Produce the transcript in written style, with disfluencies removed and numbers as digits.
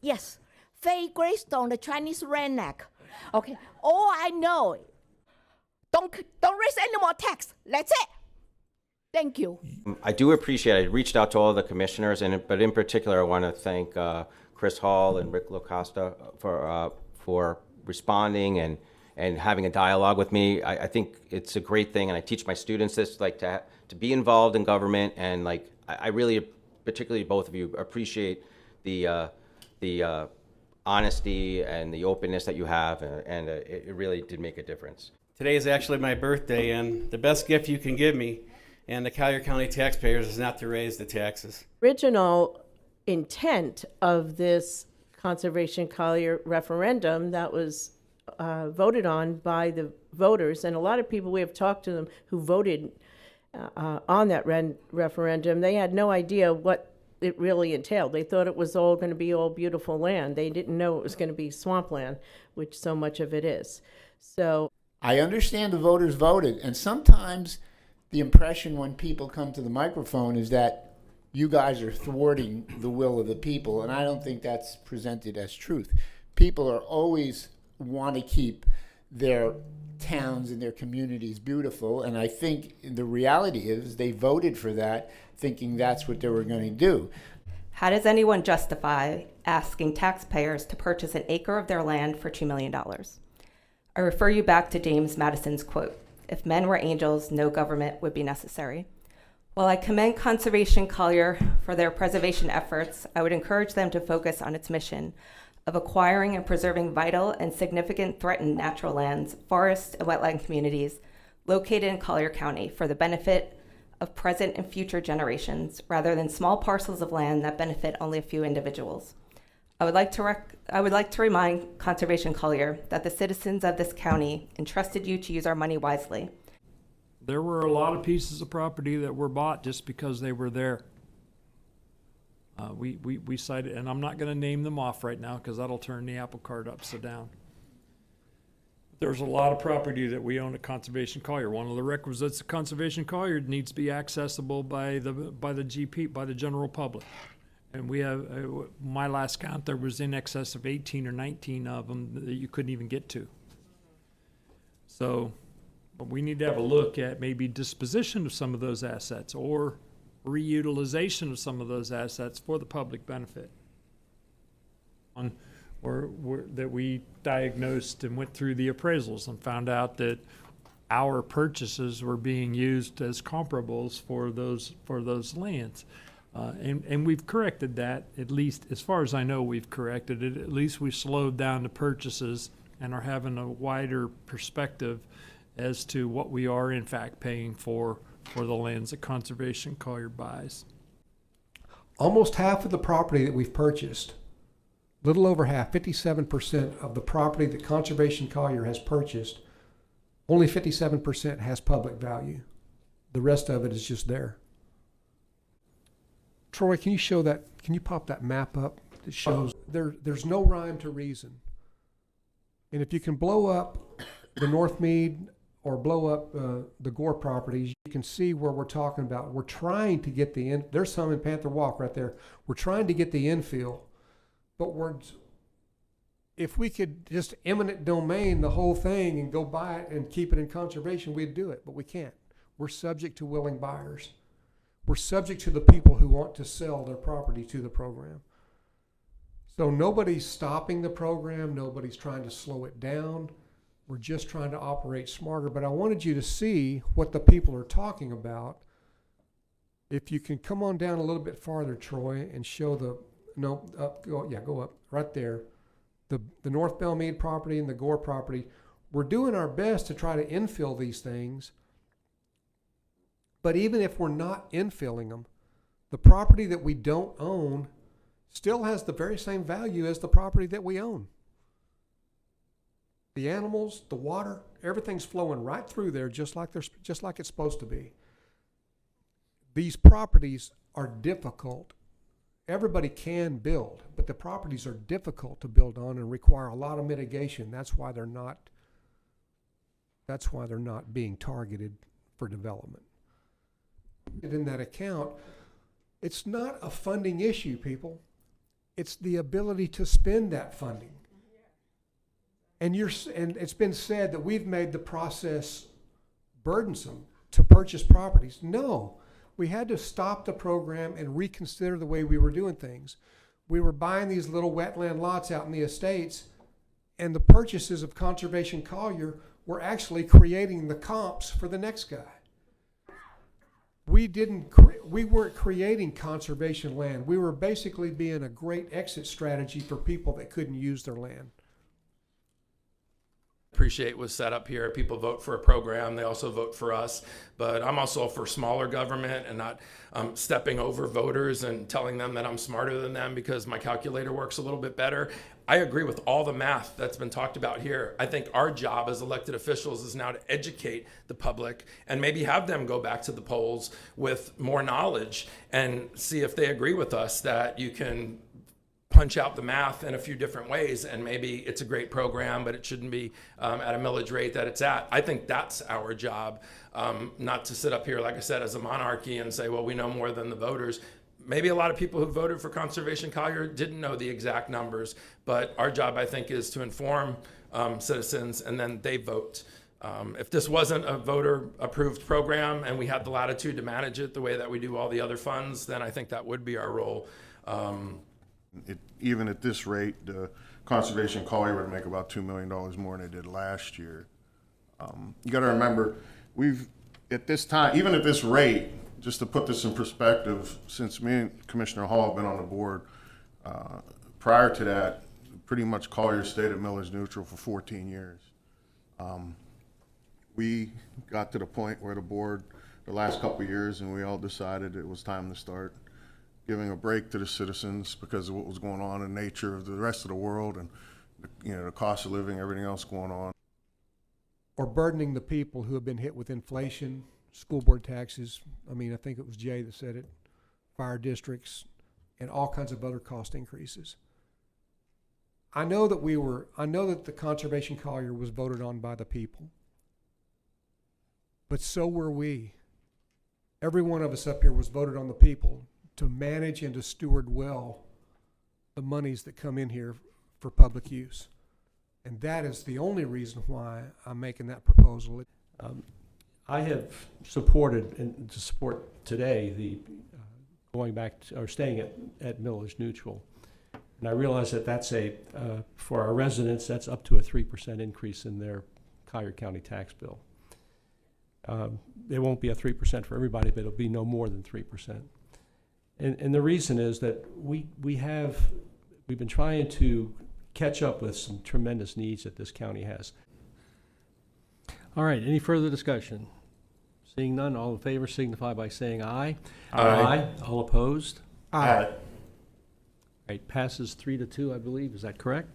Yes, Faye Greystone, the Chinese redneck. Okay, all I know, don't raise any more tax. That's it. Thank you. I do appreciate it. I reached out to all the commissioners, but in particular, I want to thank Chris Hall and Rick LaCosta for responding and having a dialogue with me. I think it's a great thing, and I teach my students this, like to be involved in government, and like I really, particularly both of you, appreciate the honesty and the openness that you have, and it really did make a difference. Today is actually my birthday, and the best gift you can give me and the Collier County taxpayers is not to raise the taxes. Original intent of this Conservation Collier referendum that was voted on by the voters, and a lot of people, we have talked to them who voted on that referendum, they had no idea what it really entailed. They thought it was all going to be all beautiful land. They didn't know it was going to be swampland, which so much of it is. So I understand the voters voted, and sometimes the impression when people come to the microphone is that you guys are thwarting the will of the people, and I don't think that's presented as truth. People are always want to keep their towns and their communities beautiful, and I think the reality is they voted for that thinking that's what they were going to do. How does anyone justify asking taxpayers to purchase an acre of their land for $2 million? I refer you back to James Madison's quote, "If men were angels, no government would be necessary." While I commend Conservation Collier for their preservation efforts, I would encourage them to focus on its mission of acquiring and preserving vital and significant threatened natural lands, forests, and wetland communities located in Collier County for the benefit of present and future generations, rather than small parcels of land that benefit only a few individuals. I would like to remind Conservation Collier that the citizens of this county entrusted you to use our money wisely. There were a lot of pieces of property that were bought just because they were there. We cited, and I'm not going to name them off right now because that'll turn the apple cart upside down. There's a lot of property that we own at Conservation Collier. One of the requisites of Conservation Collier needs to be accessible by the GP, by the general public. And we have, my last count, there was in excess of 18 or 19 of them that you couldn't even get to. So, but we need to have a look at maybe disposition of some of those assets or reutilization of some of those assets for the public benefit. That we diagnosed and went through the appraisals and found out that our purchases were being used as comparables for those lands. And we've corrected that, at least as far as I know, we've corrected it. At least we've slowed down the purchases and are having a wider perspective as to what we are in fact paying for the lands that Conservation Collier buys. Almost half of the property that we've purchased, little over half, 57% of the property that Conservation Collier has purchased, only 57% has public value. The rest of it is just there. Troy, can you show that? Can you pop that map up that shows there's no rhyme to reason? And if you can blow up the North Mead or blow up the Gore properties, you can see where we're talking about. We're trying to get the in. There's some in Panther Walk right there. We're trying to get the infill, but if we could just eminent domain the whole thing and go buy it and keep it in conservation, we'd do it, but we can't. We're subject to willing buyers. We're subject to the people who want to sell their property to the program. So nobody's stopping the program. Nobody's trying to slow it down. We're just trying to operate smarter. But I wanted you to see what the people are talking about. If you can come on down a little bit farther, Troy, and show go up right there. The North Belmead property and the Gore property. We're doing our best to try to infill these things. But even if we're not infilling them, the property that we don't own still has the very same value as the property that we own. The animals, the water, everything's flowing right through there just like it's supposed to be. These properties are difficult. Everybody can build, but the properties are difficult to build on and require a lot of mitigation. That's why they're not being targeted for development. In that account, it's not a funding issue, people. It's the ability to spend that funding. And and it's been said that we've made the process burdensome to purchase properties. No, we had to stop the program and reconsider the way we were doing things. We were buying these little wetland lots out in the estates, and the purchases of Conservation Collier were actually creating the comps for the next guy. We weren't creating conservation land. We were basically being a great exit strategy for people that couldn't use their land. Appreciate was set up here. People vote for a program. They also vote for us. But I'm also for smaller government and not stepping over voters and telling them that I'm smarter than them because my calculator works a little bit better. I agree with all the math that's been talked about here. I think our job as elected officials is now to educate the public and maybe have them go back to the polls with more knowledge and see if they agree with us that you can punch out the math in a few different ways, and maybe it's a great program, but it shouldn't be at a millage rate that it's at. I think that's our job, not to sit up here, like I said, as a monarchy and say, well, we know more than the voters. Maybe a lot of people who voted for Conservation Collier didn't know the exact numbers, but our job, I think, is to inform citizens, and then they vote. If this wasn't a voter-approved program and we had the latitude to manage it the way that we do all the other funds, then I think that would be our role. Even at this rate, Conservation Collier would make about $2 million more than it did last year. You got to remember, at this time, even at this rate, just to put this in perspective, since me and Commissioner Hall have been on the board, prior to that, pretty much Collier stayed at millage neutral for 14 years. We got to the point where the board, the last couple of years, and we all decided it was time to start giving a break to the citizens because of what was going on in nature of the rest of the world and, the cost of living, everything else going on. Or burdening the people who have been hit with inflation, school board taxes. I mean, I think it was Jay that said it, fire districts, and all kinds of other cost increases. I know that the Conservation Collier was voted on by the people, but so were we. Every one of us up here was voted on the people to manage and to steward well the monies that come in here for public use. And that is the only reason why I'm making that proposal. I have supported, and to support today, the going back to, or staying at millage neutral. And I realize that that's for our residents, that's up to a 3% increase in their Collier County tax bill. It won't be a 3% for everybody, but it'll be no more than 3%. And the reason is that we've been trying to catch up with some tremendous needs that this county has. All right, any further discussion? Seeing none, all in favor signify by saying aye. Aye. All opposed? Aye. All right, passes 3-2, I believe. Is that correct?